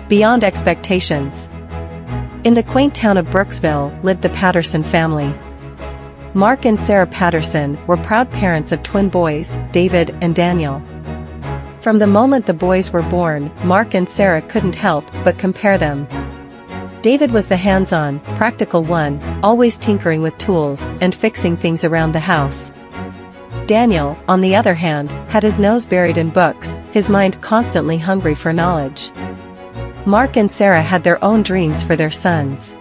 beyond expectations. In the quaint town of Brooksville lived the Patterson family. Mark and Sarah Patterson were proud parents of twin boys, David and Daniel. From the moment the boys were born, Mark and Sarah couldn't help but compare them. David was the hands-on, practical one, always tinkering with tools and fixing things around the house. Daniel, on the other hand, had his nose buried in books, his mind constantly hungry for knowledge. Mark and Sarah had their own dreams for their sons.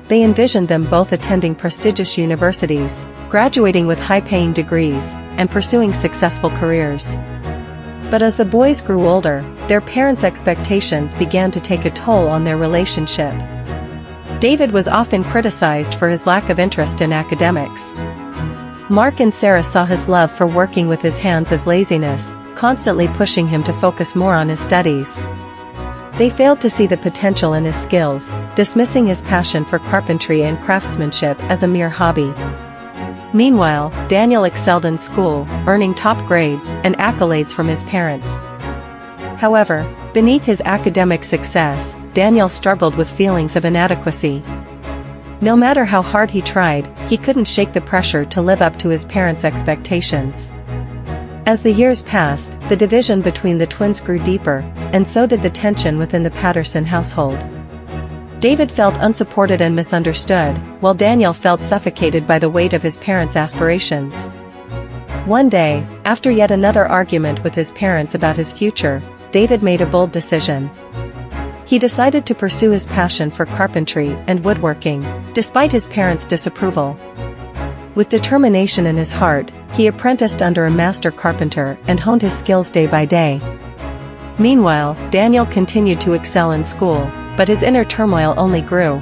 They envisioned them both attending prestigious universities, graduating with high-paying degrees, and pursuing successful careers. But as the boys grew older, their parents' expectations began to take a toll on their relationship. David was often criticized for his lack of interest in academics. Mark and Sarah saw his love for working with his hands as laziness, constantly pushing him to focus more on his studies. They failed to see the potential in his skills, dismissing his passion for carpentry and craftsmanship as a mere hobby. Meanwhile, Daniel excelled in school, earning top grades and accolades from his parents. However, beneath his academic success, Daniel struggled with feelings of inadequacy. No matter how hard he tried, he couldn't shake the pressure to live up to his parents' expectations. As the years passed, the division between the twins grew deeper, and so did the tension within the Patterson household. David felt unsupported and misunderstood, while Daniel felt suffocated by the weight of his parents' aspirations. One day, after yet another argument with his parents about his future, David made a bold decision. He decided to pursue his passion for carpentry and woodworking, despite his parents' disapproval. With determination in his heart, he apprenticed under a master carpenter and honed his skills day by day. Meanwhile, Daniel continued to excel in school, but his inner turmoil only grew.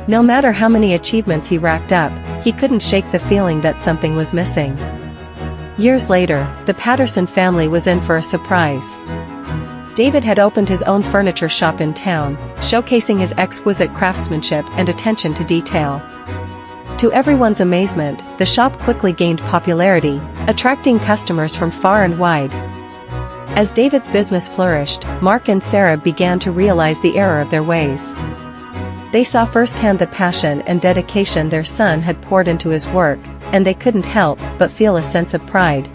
No matter how many achievements he racked up, he couldn't shake the feeling that something was missing. Years later, the Patterson family was in for a surprise. David had opened his own furniture shop in town, showcasing his exquisite craftsmanship and attention to detail. To everyone's amazement, the shop quickly gained popularity, attracting customers from far and wide. As David's business flourished, Mark and Sarah began to realize the error of their ways. They saw firsthand the passion and dedication their son had poured into his work, and they couldn't help but feel a sense of pride.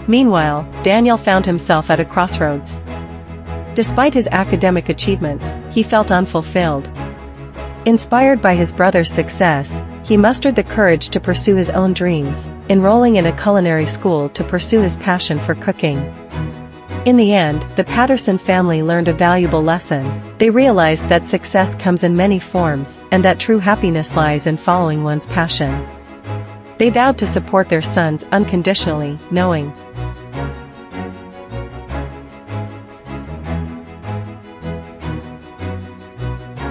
Meanwhile, Daniel found himself at a crossroads. Despite his academic achievements, he felt unfulfilled. Inspired by his brother's success, he mustered the courage to pursue his own dreams, enrolling in a culinary school to pursue his passion for cooking. In the end, the Patterson family learned a valuable lesson. They realized that success comes in many forms, and that true happiness lies in following one's passion. They vowed to support their sons unconditionally, knowing